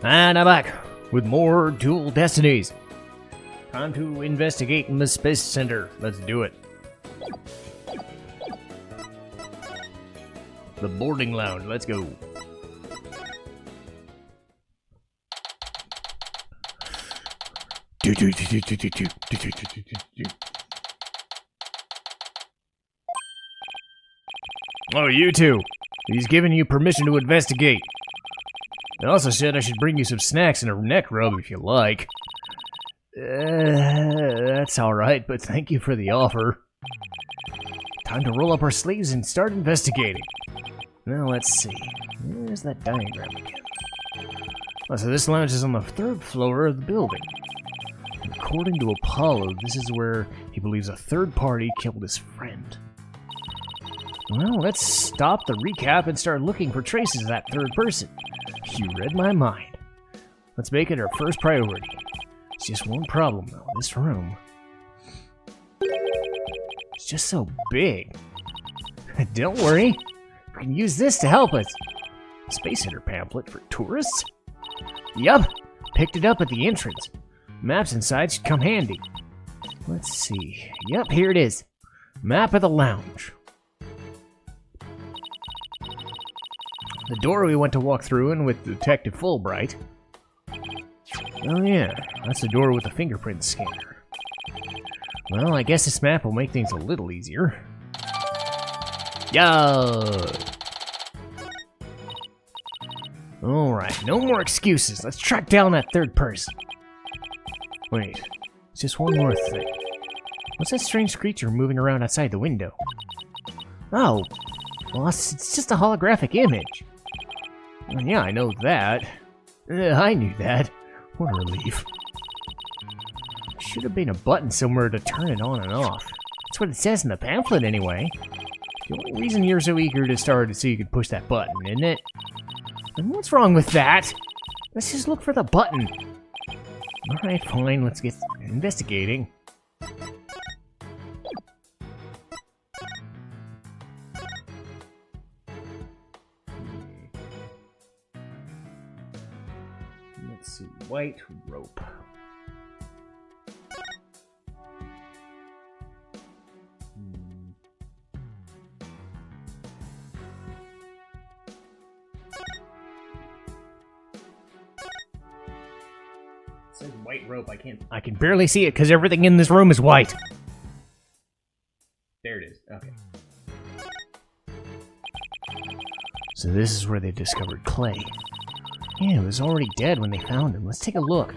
And I'm back with more Dual Destinies. Time to investigate in the Space Center. Let's do it. The boarding lounge. Let's go. Oh, you two. He's giving you permission to investigate. He also said I should bring you some snacks and a neck rub if you like. That's alright, but thank you for the offer. Time to roll up our sleeves and start investigating. Now let's see. Where's that diagram again? Oh, so this lounge is on the 3rd floor of the building. According to Apollo, this is where he believes a third party killed his friend. Well, let's stop the recap and start looking for traces of that third person. You read my mind. Let's make it our first priority. It's just one problem, though. This room. It's just so big. Don't worry. We can use this to help us. Space Center pamphlet for tourists? Yup. Picked it up at the entrance. Maps inside should come handy. Let's see. Yup, here it is. Map of the lounge. The door we went to walk through in with Detective Fulbright. Oh yeah, that's the door with the fingerprint scanner. Well, I guess this map will make things a little easier. Yo! Alright, no more excuses. Let's track down that third person. Wait, it's just one more thing. What's that strange creature moving around outside the window? Oh, well, it's just a holographic image. Well, yeah, I know that. I knew that. What a relief. Should have been a button somewhere to turn it on and off. That's what it says in the pamphlet anyway. The only reason you're so eager to start is so you could push that button, isn't it? And what's wrong with that? Let's just look for the button. Alright, fine, let's get investigating. Let's see, white rope. It says white rope. I can barely see it because everything in this room is white. There it is. Okay. So this is where they discovered Clay. Yeah, it was already dead when they found him. Let's take a look.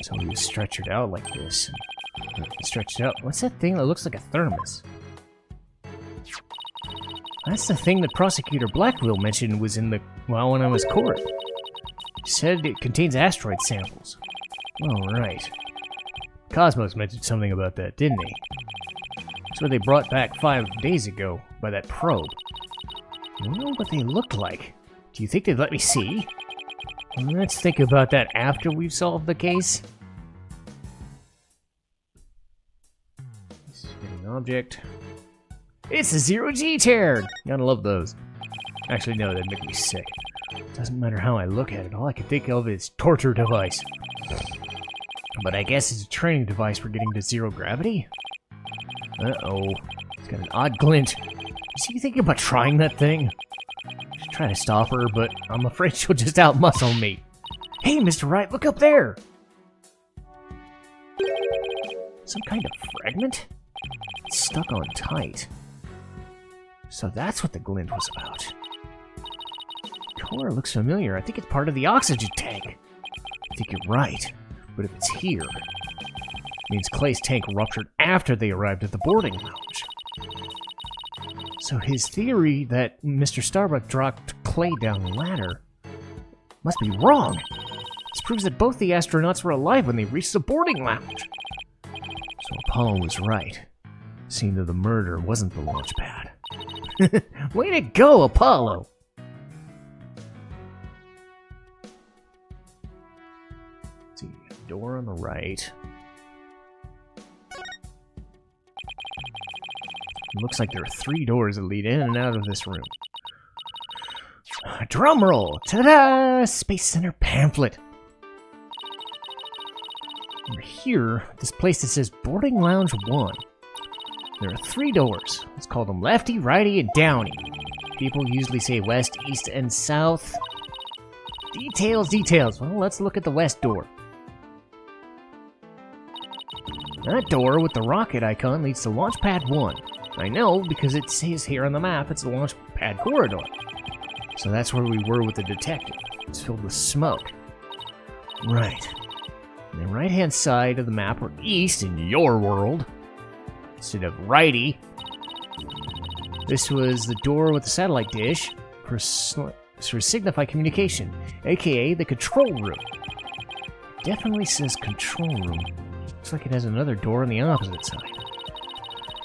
So he was stretchered out like this. Stretched out. What's that thing that looks like a thermos? That's the thing that Prosecutor Blackwell mentioned was in the... well, when I was court. He said it contains asteroid samples. Oh, right. Cosmos mentioned something about that, didn't he? That's what they brought back 5 days ago by that probe. I don't know what they looked like. Do you think they'd let me see? Let's think about that after we've solved the case. This is an object. It's a zero-G tear! Gotta love those. Actually, no, that'd make me sick. Doesn't matter how I look at it, all I can think of is torture device. But I guess it's a training device for getting to zero gravity? Uh-oh. It's got an odd glint. Is he thinking about trying that thing? I should try to stop her, but I'm afraid she'll just outmuscle me. Hey, Mr. Wright, look up there! Some kind of fragment? It's stuck on tight. So that's what the glint was about. Color looks familiar. I think it's part of the oxygen tank. I think you're right. But if it's here, it means Clay's tank ruptured after they arrived at the boarding lounge. So his theory that Mr. Starbuck dropped Clay down the ladder must be wrong. This proves that both the astronauts were alive when they reached the boarding lounge. So Apollo was right. The scene of the murder wasn't the launch pad. Way to go, Apollo! Let's see, door on the right. It looks like there are 3 doors that lead in and out of this room. Drum roll! Ta-da! Space Center pamphlet. Over here, this place that says Boarding Lounge 1. There are 3 doors. Let's call them lefty, righty, and downy. People usually say west, east, and south. Details, details. Well, let's look at the west door. That door with the rocket icon leads to Launch Pad 1. I know because it says here on the map it's the Launch Pad corridor. So that's where we were with the detective. It's filled with smoke. Right. On the right-hand side of the map, or east in your world, instead of righty, this was the door with the satellite dish for Signify communication, aka the control room. Definitely says control room. Looks like it has another door on the opposite side.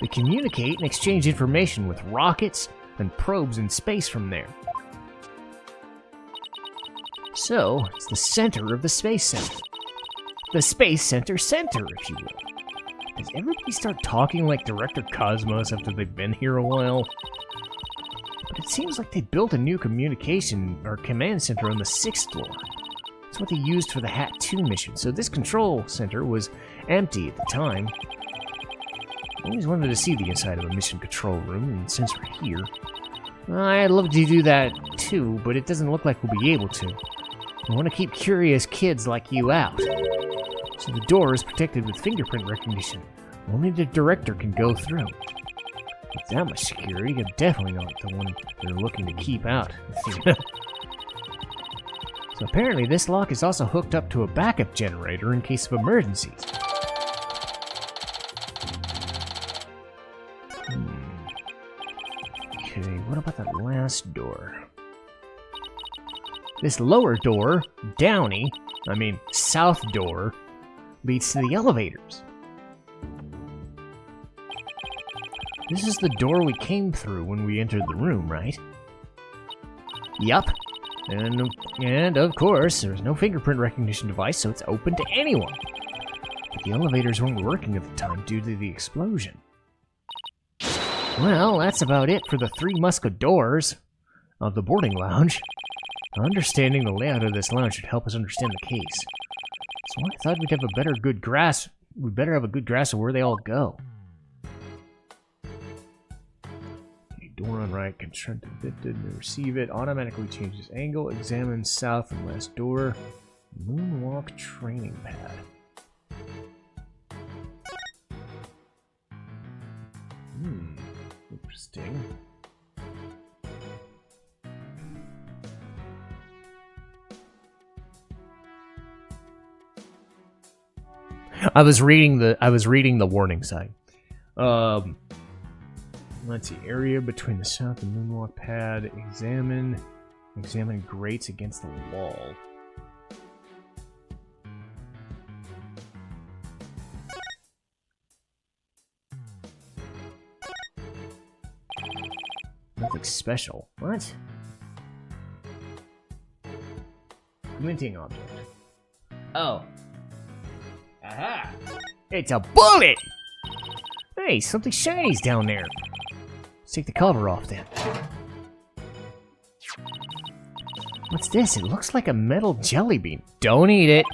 They communicate and exchange information with rockets and probes in space from there. So, it's the center of the Space Center. The Space Center Center, if you will. Does everybody start talking like Director Cosmos after they've been here a while? But it seems like they built a new communication or command center on the 6th floor. That's what they used for the Hat 2 mission, so this control center was empty at the time. I always wanted to see the inside of a mission control room, and since we're here, I'd love to do that too, but it doesn't look like we'll be able to. I want to keep curious kids like you out. So the door is protected with fingerprint recognition. Only the director can go through. With that much security, I'm definitely not the one they're looking to keep out. So apparently this lock is also hooked up to a backup generator in case of emergencies. Okay, what about that last door? This lower door, south door, leads to the elevators. This is the door we came through when we entered the room, right? Yup. And of course, there's no fingerprint recognition device, so it's open to anyone. But the elevators weren't working at the time due to the explosion. Well, that's about it for the 3 Musca doors of the boarding lounge. Understanding the layout of this lounge should help us understand the case. So I thought we'd have a better good grasp. We'd better have a good grasp of where they all go. Okay, door on right, construct evicted, receive it, automatically changes angle, examine south and west door, moonwalk training pad. Interesting. I was reading the warning sign. Let's see. Area between the south and moonwalk pad. Examine grates against the wall. Nothing special. What? Glinting object. Oh. Aha! It's a bullet! Hey, something shiny's down there. Let's take the cover off then. What's this? It looks like a metal jelly bean. Don't eat it!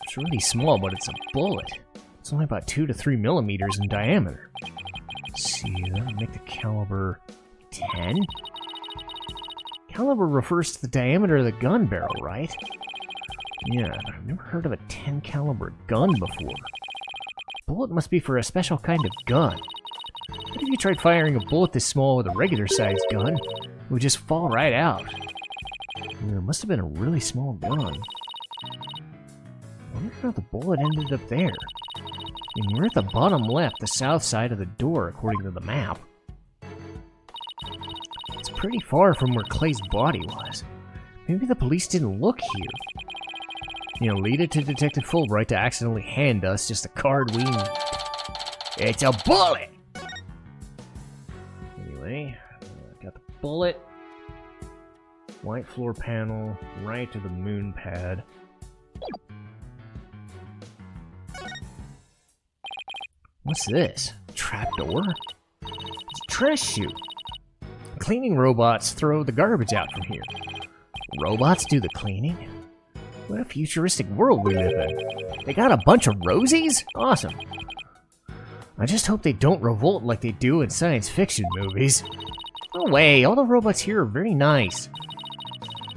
It's really small, but it's a bullet. It's only about 2 to 3 millimeters in diameter. Let's see, that would make the caliber 10? Caliber refers to the diameter of the gun barrel, right? Yeah, but I've never heard of a 10 caliber gun before. Bullet must be for a special kind of gun. What if you tried firing a bullet this small with a regular sized gun? It would just fall right out. Yeah, it must have been a really small gun. I wonder how the bullet ended up there. I mean, we're at the bottom left, the south side of the door, according to the map. It's pretty far from where Clay's body was. Maybe the police didn't look here. You know, lead it to Detective Fulbright to accidentally hand us just a card we need. It's a bullet! Anyway, got the bullet. White floor panel, right to the moon pad. What's this? Trapdoor? It's a trash chute. cleaning robots throw the garbage out from here. Robots do the cleaning? What a futuristic world we live in. They got a bunch of Rosies? Awesome. I just hope they don't revolt like they do in science fiction movies. No way, all the robots here are very nice.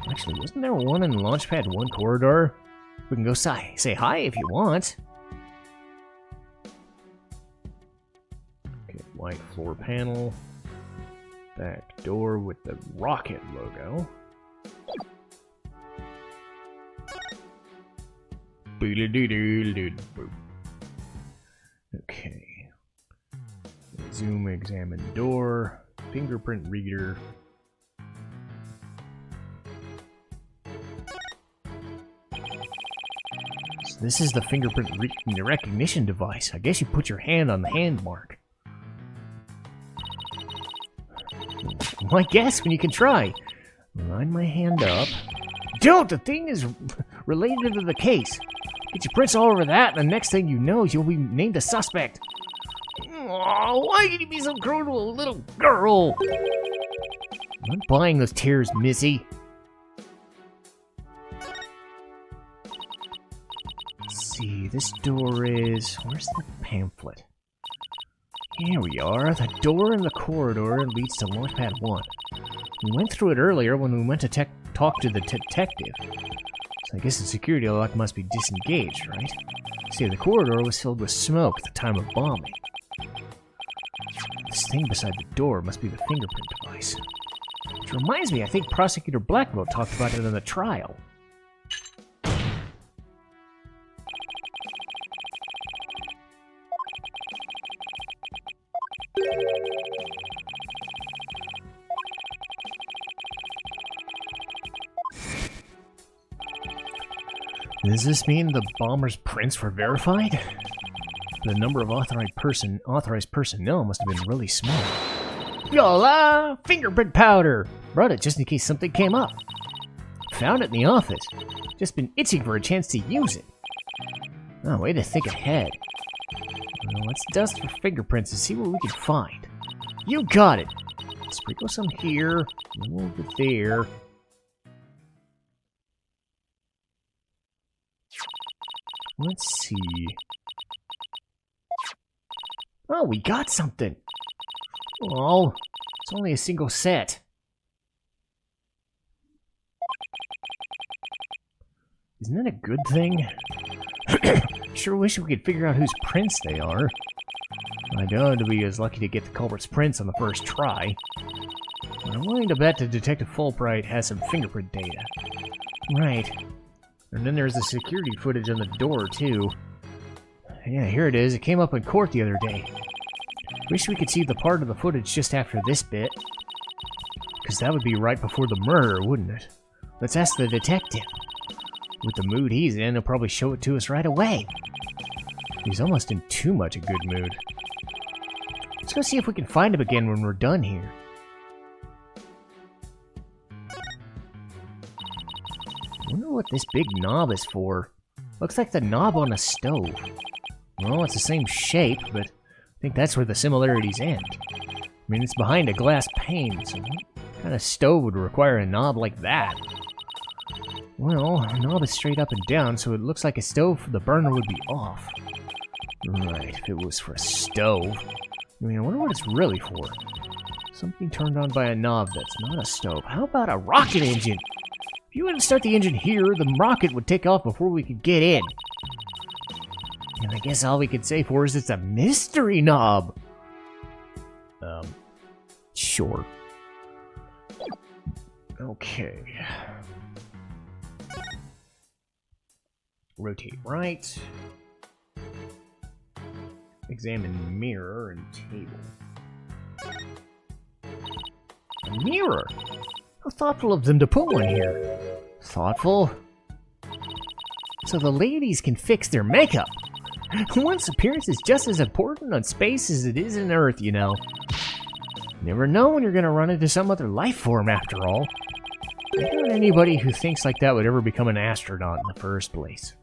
Actually, wasn't there one in Launchpad 1 corridor? We can go say hi if you want. Okay, white floor panel. Back door with the rocket logo. Okay. Zoom, examine door. Fingerprint reader. So this is the fingerprint recognition device. I guess you put your hand on the hand mark. Well, I guess when you can try. Line my hand up. Don't! The thing is related to the case. Get your prints all over that, and the next thing you know, you'll be named a suspect. Oh, why can you be so cruel to a little girl? I'm not buying those tears, Missy. Let's see, this door is... Where's the pamphlet? Here we are. The door in the corridor leads to Launchpad 1. We went through it earlier when we went to talk to the detective. So I guess the security lock must be disengaged, right? See, the corridor was filled with smoke at the time of bombing. This thing beside the door must be the fingerprint device. Which reminds me, I think Prosecutor Blackwell talked about it in the trial. Does this mean the bomber's prints were verified? The number of authorized personnel must have been really small. Yola! Fingerprint powder! Brought it just in case something came up. Found it in the office. Just been itching for a chance to use it. Oh, way to think ahead. Well, let's dust for fingerprints and see what we can find. You got it! Sprinkle some here, a little bit there. Let's see. Oh, we got something! Oh, it's only a single set. Isn't that a good thing? Sure wish we could figure out whose prints they are. I don't to be as lucky to get the culprit's prints on the first try. But I'm willing to bet that Detective Fulbright has some fingerprint data. Right. And then there's the security footage on the door, too. Yeah, here it is. It came up in court the other day. Wish we could see the part of the footage just after this bit. Because that would be right before the murder, wouldn't it? Let's ask the detective. With the mood he's in, he'll probably show it to us right away. He's almost in too much a good mood. Let's go see if we can find him again when we're done here. I wonder what this big knob is for. Looks like the knob on a stove. Well, it's the same shape, but I think that's where the similarities end. I mean, it's behind a glass pane, so what kind of stove would require a knob like that? Well, the knob is straight up and down, so it looks like a stove. The burner would be off. Right, if it was for a stove. I mean, I wonder what it's really for. Something turned on by a knob that's not a stove. How about a rocket engine? If you wouldn't start the engine here, the rocket would take off before we could get in. And I guess all we could say for is it's a mystery knob. Sure. Okay. Rotate right. Examine mirror and table. A mirror? How thoughtful of them to put one here. Thoughtful? So the ladies can fix their makeup. One's appearance is just as important on space as it is on Earth, you know. Never know when you're gonna run into some other life form after all. I doubt anybody who thinks like that would ever become an astronaut in the first place.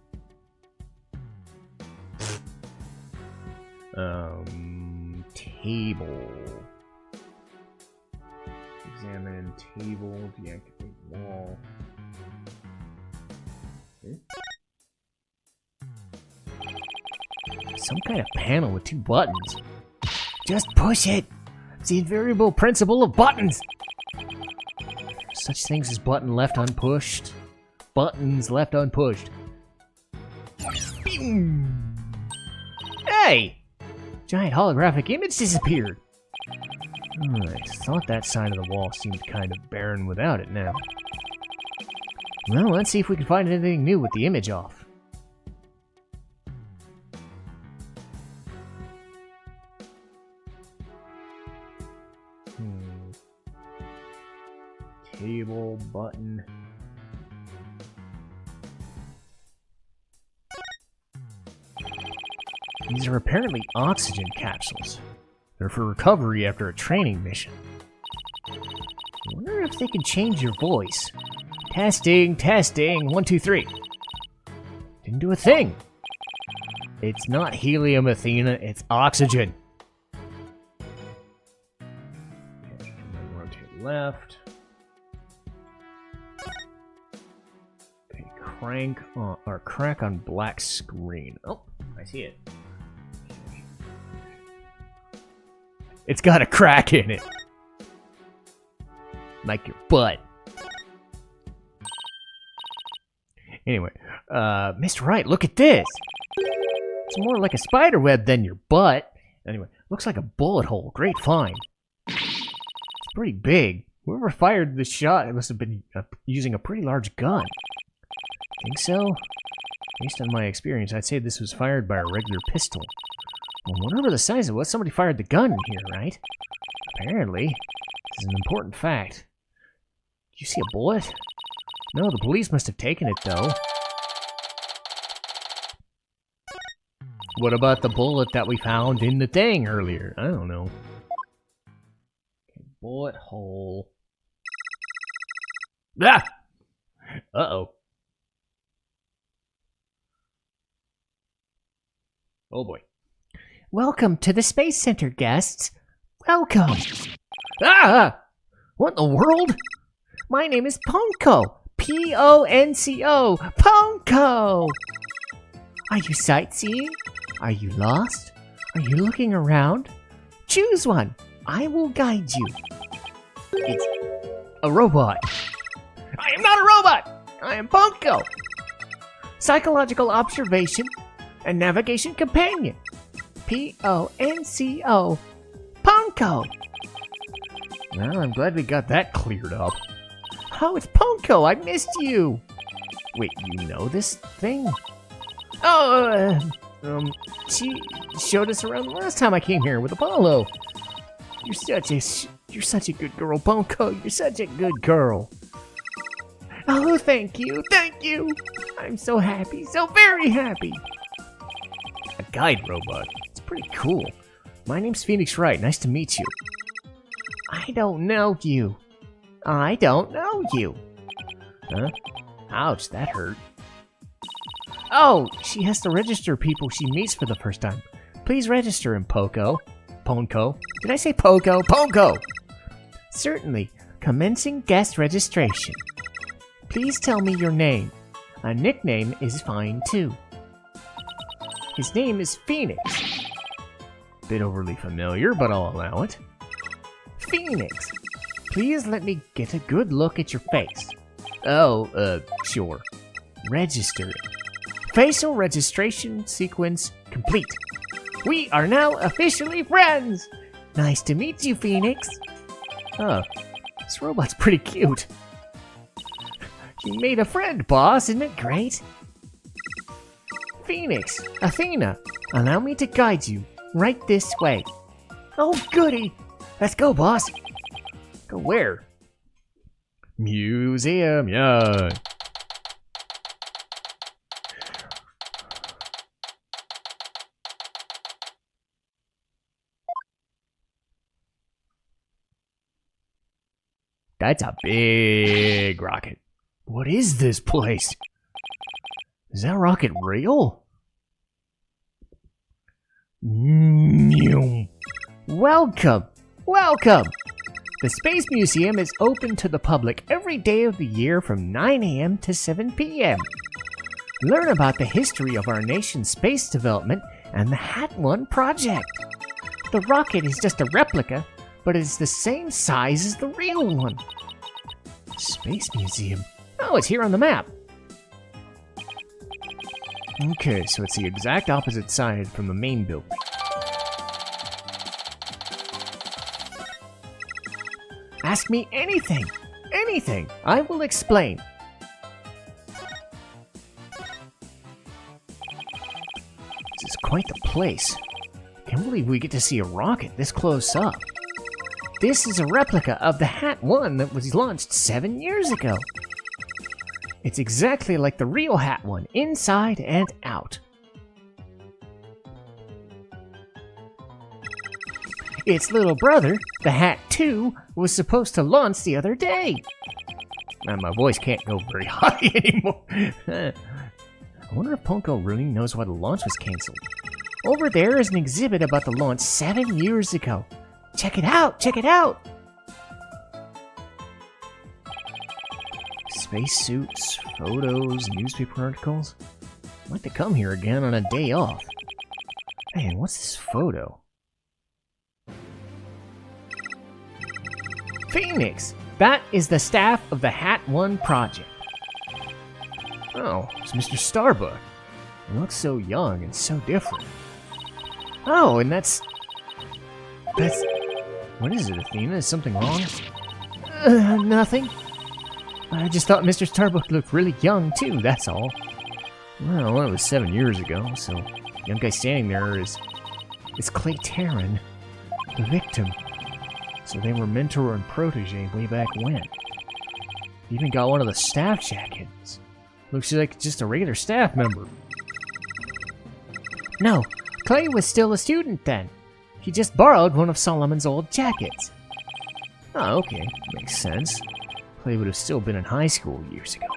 Table. Examine table, deactivate wall. Okay. Some kind of panel with 2 buttons. Just push it! It's the invariable principle of buttons! Such things as button left unpushed. Buttons left unpushed. Hey! Giant holographic image disappeared. I thought that side of the wall seemed kind of barren without it now. Well, let's see if we can find anything new with the image off. Table, button. These are apparently oxygen capsules. They're for recovery after a training mission. I wonder if they can change your voice. Testing, testing, 1, 2, 3. Didn't do a thing. It's not helium, Athena, it's oxygen. Okay, rotate left. Okay, crack on black screen. Oh, I see it. It's got a crack in it. Like your butt. Anyway, Mr. Wright, look at this. It's more like a spider web than your butt. Anyway, looks like a bullet hole. Great find. It's pretty big. Whoever fired this shot must have been using a pretty large gun. Think so? Based on my experience, I'd say this was fired by a regular pistol. Well, whatever the size it was, somebody fired the gun in here, right? Apparently. This is an important fact. Do you see a bullet? No, the police must have taken it, though. What about the bullet that we found in the thing earlier? I don't know. Okay, bullet hole. Ah! Uh-oh. Oh, boy. Welcome to the Space Center, guests. Welcome. Ah! What in the world? My name is Ponko. P-O-N-C-O. Ponko! Are you sightseeing? Are you lost? Are you looking around? Choose one. I will guide you. It's a robot. I am not a robot. I am Ponko. Psychological observation and navigation companion. P-O-N-C-O. Ponko. Well, I'm glad we got that cleared up. Oh, it's Ponko. I missed you. Wait, you know this thing? Oh, she showed us around the last time I came here with Apollo. You're such a good girl, Ponko. You're such a good girl. Oh, thank you. Thank you. I'm so happy. So very happy. A guide robot. It's pretty cool. My name's Phoenix Wright. Nice to meet you. I don't know you. I don't know you. Huh? Ouch, that hurt. Oh, she has to register people she meets for the first time. Please register him, Ponko. Did I say Ponko? Ponko! Certainly. Commencing guest registration. Please tell me your name. A nickname is fine, too. His name is Phoenix. Bit overly familiar, but I'll allow it. Phoenix. Please let me get a good look at your face. Oh, sure. Register. Facial registration sequence complete. We are now officially friends! Nice to meet you, Phoenix. Oh, this robot's pretty cute. You made a friend, boss, isn't it great? Phoenix, Athena, allow me to guide you right this way. Oh, goody! Let's go, boss. Go where? Museum, yeah. That's a big rocket. What is this place? Is that rocket real? Welcome. Welcome. The Space Museum is open to the public every day of the year from 9 a.m. to 7 p.m. Learn about the history of our nation's space development and the Hat 1 project. The rocket is just a replica, but it's the same size as the real one. Space Museum? Oh, it's here on the map. Okay, so it's the exact opposite side from the main building. Ask me anything! Anything! I will explain. This is quite the place. Can't believe we get to see a rocket this close up. This is a replica of the Hat 1 that was launched 7 years ago. It's exactly like the real Hat 1, inside and out. Its little brother, the Hat 2, was supposed to launch the other day. Now my voice can't go very high anymore. I wonder if Ponko really knows why the launch was cancelled. Over there is an exhibit about the launch 7 years ago. Check it out! Check it out! Spacesuits, photos, newspaper articles. I'd like to come here again on a day off. Man, what's this photo? Phoenix! That is the staff of the Hat 1 project. Oh, it's Mr. Starbuck. He looks so young and so different. Oh, and that's... What is it, Athena? Is something wrong? Nothing. I just thought Mr. Starbuck looked really young, too, that's all. Well, it was 7 years ago, so the young guy standing there is Clay Terran, the victim. So they were mentor and protege way back when. He even got one of the staff jackets. Looks like just a regular staff member. No, Clay was still a student then. He just borrowed one of Solomon's old jackets. Oh, okay, makes sense. Clay would have still been in high school years ago.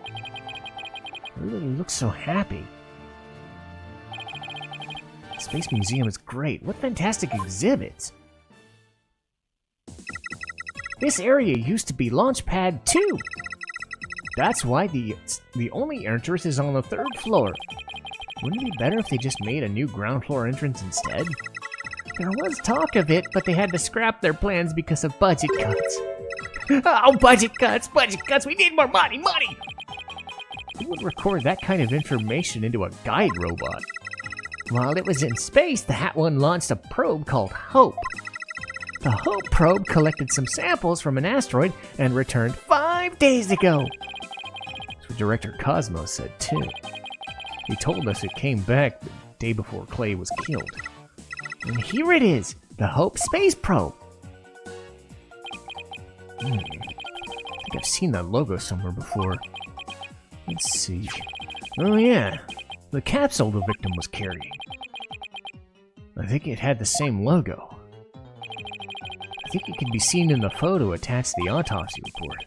He really looks so happy. The Space Museum is great. What fantastic exhibits! This area used to be Launchpad 2. That's why the only entrance is on the 3rd floor. Wouldn't it be better if they just made a new ground floor entrance instead? There was talk of it, but they had to scrap their plans because of budget cuts. Oh, budget cuts, we need more money! Who would record that kind of information into a guide robot? While it was in space, the Hat 1 launched a probe called Hope. The Hope probe collected some samples from an asteroid and returned 5 days ago. That's what Director Cosmos said too. He told us it came back the day before Clay was killed. And here it is, the Hope space probe. I think I've seen that logo somewhere before. Let's see. Oh yeah, the capsule the victim was carrying. I think it had the same logo. I think it can be seen in the photo attached to the autopsy report.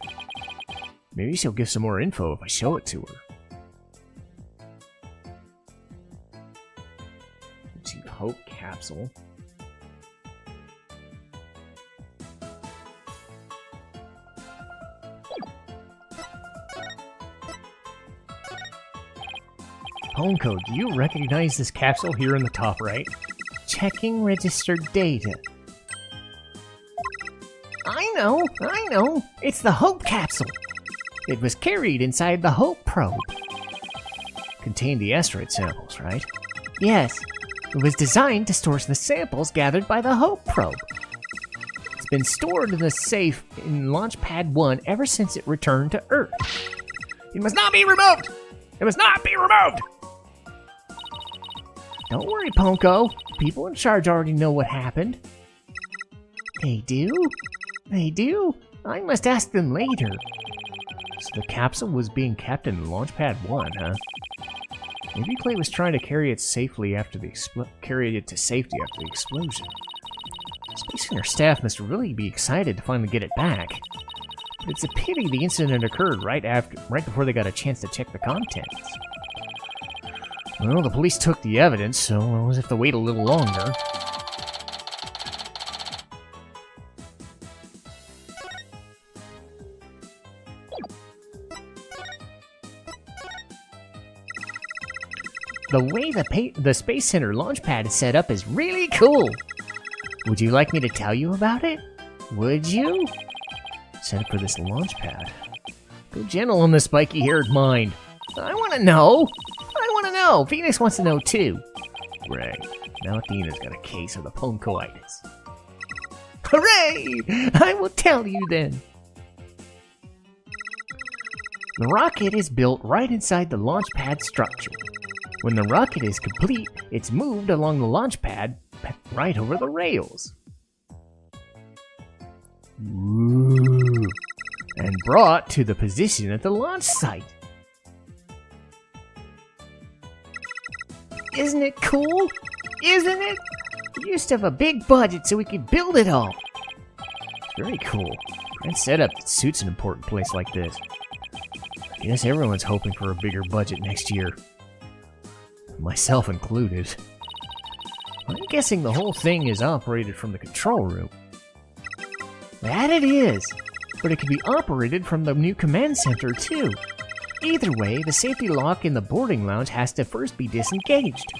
Maybe she'll give some more info if I show it to her. Let's see, Hope capsule. Honko, do you recognize this capsule here in the top right? Checking registered data. I know. It's the Hope capsule. It was carried inside the Hope probe. Contained the asteroid samples, right? Yes. It was designed to store the samples gathered by the Hope probe. It's been stored in the safe in Launchpad 1 ever since it returned to Earth. It must not be removed! It must not be removed! Don't worry, Ponko. People in charge already know what happened. They do? They do? I must ask them later. So the capsule was being kept in Launchpad 1, huh? Maybe Clay was trying to carry it to safety after the explosion. Space Center staff must really be excited to finally get it back. But it's a pity the incident occurred right before they got a chance to check the contents. Well, the police took the evidence, so we'll have to wait a little longer. The way the Space Center launch pad is set up is really cool. Would you like me to tell you about it? Would you? Set up for this launch pad. Go gentle on the spiky-haired mind. I want to know. I want to know. Venus wants to know too. Great. Now Athena's got a case of the poncoitis. Hooray! I will tell you then. The rocket is built right inside the launch pad structure. When the rocket is complete, it's moved along the launch pad right over the rails. Ooh. And brought to the position at the launch site. Isn't it cool? Isn't it? We used to have a big budget so we could build it all. Very cool. Grand setup that suits an important place like this. I guess everyone's hoping for a bigger budget next year. Myself included. I'm guessing the whole thing is operated from the control room. That it is! But it can be operated from the new command center too. Either way, the safety lock in the boarding lounge has to first be disengaged.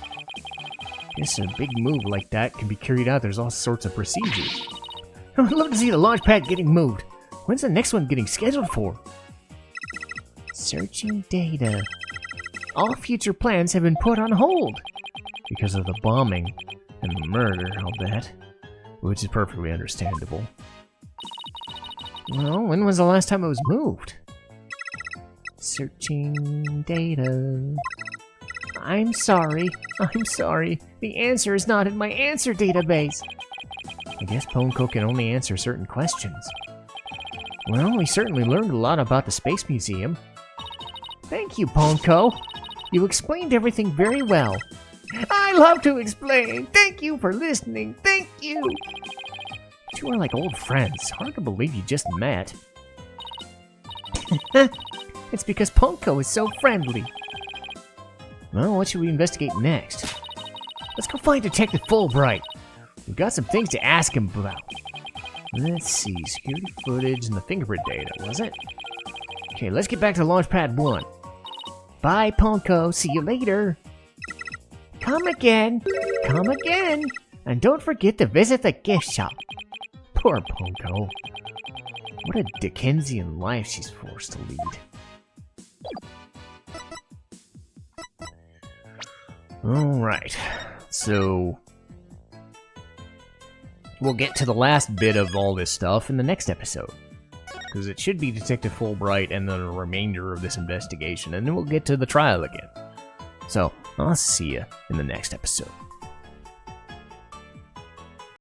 Guess a big move like that can be carried out. There's all sorts of procedures. I'd love to see the launch pad getting moved. When's the next one getting scheduled for? Searching data. All future plans have been put on hold. Because of the bombing and the murder, I'll bet. Which is perfectly understandable. Well, when was the last time it was moved? Searching data. I'm sorry. The answer is not in my answer database. I guess Ponko can only answer certain questions. Well, we certainly learned a lot about the Space Museum. Thank you, Ponko. You explained everything very well. I love to explain. Thank you for listening. Thank you. You are like old friends. Hard to believe you just met. It's because Ponko is so friendly. Well, what should we investigate next? Let's go find Detective Fulbright. We've got some things to ask him about. Let's see, security footage and the fingerprint data, was it? Okay, let's get back to Launchpad 1. Bye, Ponko. See you later. Come again. And don't forget to visit the gift shop. Poor Ponko. What a Dickensian life she's forced to lead. Alright, so we'll get to the last bit of all this stuff in the next episode. Because it should be Detective Fulbright and the remainder of this investigation, and then we'll get to the trial again. So, I'll see you in the next episode.